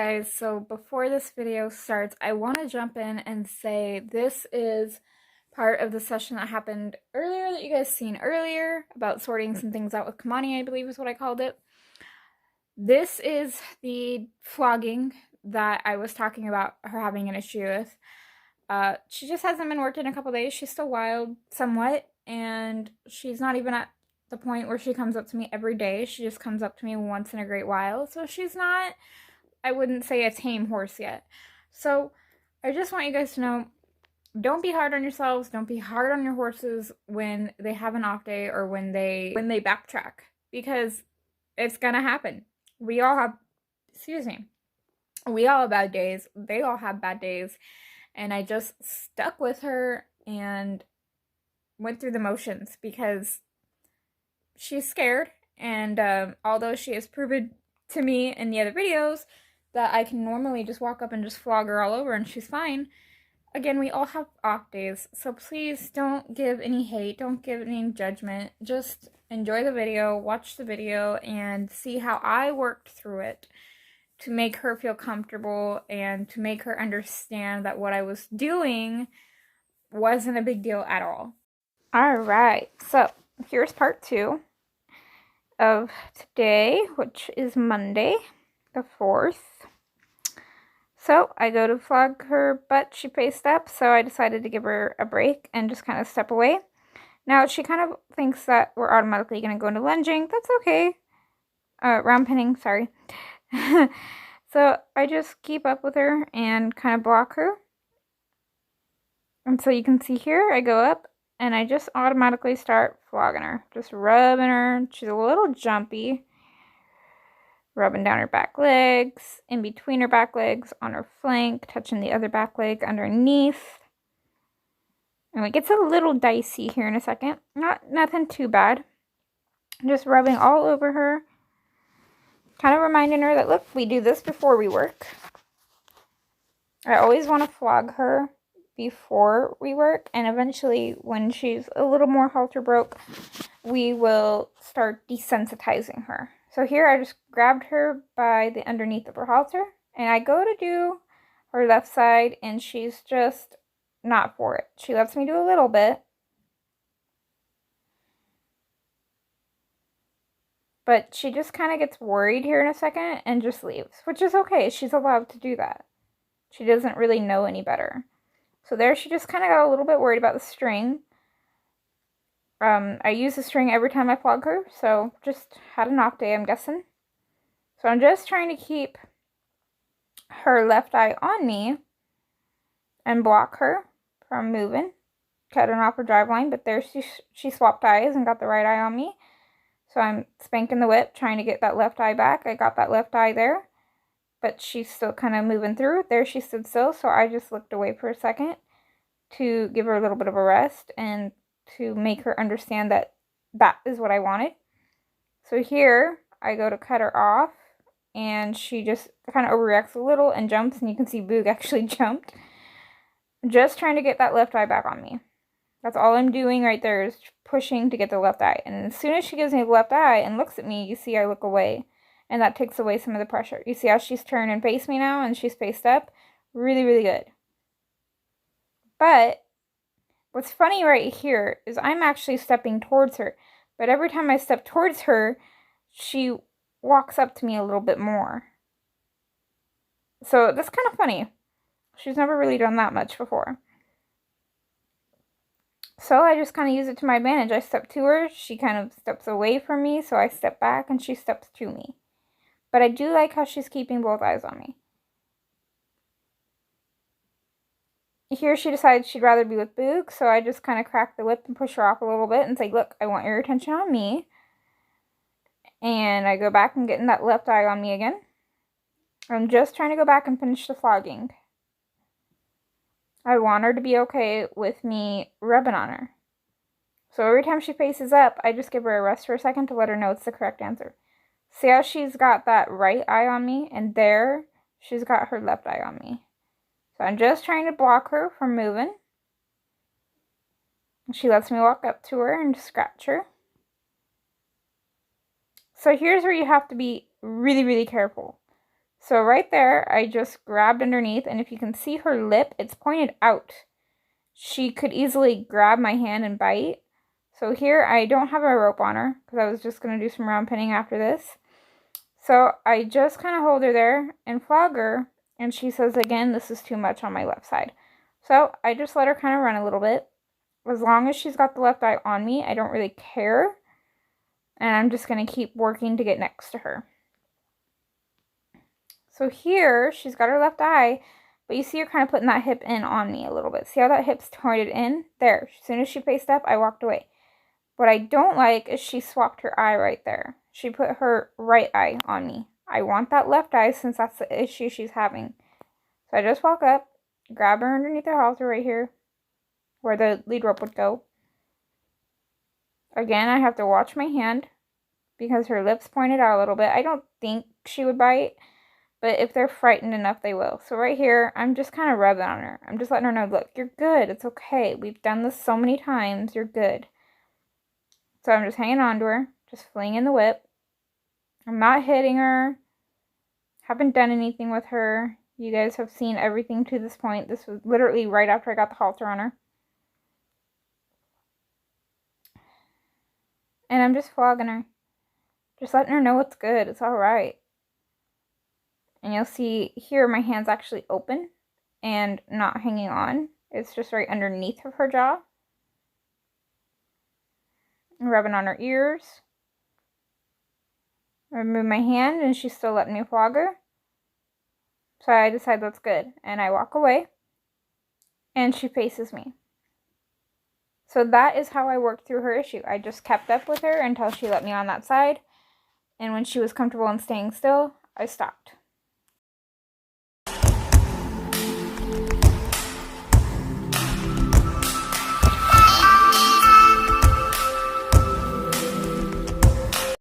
guys, so before this video starts, I want to jump in and say this is part of the session that happened earlier that you guys seen earlier about sorting some things out with Kimanie, I believe is what I called it. This is the flogging that I was talking about her having an issue with. She just hasn't been worked in a couple days. She's still wild somewhat, and she's not even at the point where she comes up to me every day. She just comes up to me once in a great while, so she's not, I wouldn't say, a tame horse yet. So I just want you guys to know, don't be hard on yourselves. Don't be hard on your horses when they have an off day or when they backtrack, because it's gonna happen. We all have, we all have bad days. They all have bad days. And I just stuck with her and went through the motions because she's scared. And although she has proven to me in the other videos that I can normally just walk up and just flog her all over and she's fine, again, we all have off days. So please don't give any hate. Don't give any judgment. Just enjoy the video, watch the video, and see how I worked through it to make her feel comfortable and to make her understand that what I was doing wasn't a big deal at all. Alright, so here's part 2 of today, which is Monday, the 4th. So I go to flog her, but she faced up, so I decided to give her a break and just kind of step away. Now, she kind of thinks that we're automatically going to go into lunging. That's okay. Round pinning, sorry. So I just keep up with her and kind of block her. And so you can see here, I go up and I just automatically start flogging her. Just rubbing her. She's a little jumpy. Rubbing down her back legs, in between her back legs, on her flank, touching the other back leg underneath. And it gets a little dicey here in a second. Nothing too bad. Just rubbing all over her. Kind of reminding her that, look, we do this before we work. I always want to flog her before we work. And eventually, when she's a little more halter broke, we will start desensitizing her. So here I just grabbed her by the underneath of her halter. And I go to do her left side, and she's just not for it. She lets me do a little bit. But she just kind of gets worried here in a second and just leaves, which is okay. She's allowed to do that. She doesn't really know any better. So there she just kind of got a little bit worried about the string. I use the string every time I flog her, so just had an off day, I'm guessing. So I'm just trying to keep her left eye on me and block her from moving, cutting off her drive line, but there she swapped eyes and got the right eye on me. So I'm spanking the whip, trying to get that left eye back. I got that left eye there, but she's still kind of moving through. There she stood still, so I just looked away for a second to give her a little bit of a rest and to make her understand that that is what I wanted. So here, I go to cut her off, and she just kind of overreacts a little and jumps, and you can see Boog actually jumped. Just trying to get that left eye back on me. That's all I'm doing right there, is pushing to get the left eye. And as soon as she gives me the left eye and looks at me, you see I look away. And that takes away some of the pressure. You see how she's turned and faced me now, and she's faced up? Really, really good. But what's funny right here is I'm actually stepping towards her. But every time I step towards her, she walks up to me a little bit more. So that's kind of funny. She's never really done that much before. So I just kind of use it to my advantage. I step to her, she kind of steps away from me, so I step back and she steps to me. But I do like how she's keeping both eyes on me. Here she decides she'd rather be with Boog, so I just kind of crack the whip and push her off a little bit and say, look, I want your attention on me. And I go back and get in that left eye on me again. I'm just trying to go back and finish the flogging. I want her to be okay with me rubbing on her. So every time she faces up, I just give her a rest for a second to let her know it's the correct answer. See how she's got that right eye on me? And there, she's got her left eye on me. So I'm just trying to block her from moving. She lets me walk up to her and scratch her. So here's where you have to be really, really careful. So right there, I just grabbed underneath, and if you can see her lip, it's pointed out. She could easily grab my hand and bite. So here, I don't have a rope on her, because I was just going to do some round pinning after this. So I just kind of hold her there and flog her, and she says again, this is too much on my left side. So I just let her kind of run a little bit. As long as she's got the left eye on me, I don't really care. And I'm just going to keep working to get next to her. So here, she's got her left eye, but you see her kind of putting that hip in on me a little bit. See how that hip's pointed in? There. As soon as she faced up, I walked away. What I don't like is she swapped her eye right there. She put her right eye on me. I want that left eye since that's the issue she's having. So I just walk up, grab her underneath her halter right here, where the lead rope would go. Again, I have to watch my hand because her lips pointed out a little bit. I don't think she would bite, but if they're frightened enough, they will. So right here, I'm just kind of rubbing on her. I'm just letting her know, look, you're good. It's okay. We've done this so many times. You're good. So I'm just hanging on to her, just flinging the whip. I'm not hitting her. Haven't done anything with her. You guys have seen everything to this point. This was literally right after I got the halter on her. And I'm just flogging her. Just letting her know it's good. It's alright. And you'll see here my hand's actually open and not hanging on. It's just right underneath of her jaw. I'm rubbing on her ears. I remove my hand and she's still letting me flog her. So I decide that's good. And I walk away. And she faces me. So that is how I worked through her issue. I just kept up with her until she let me on that side. And when she was comfortable and staying still, I stopped.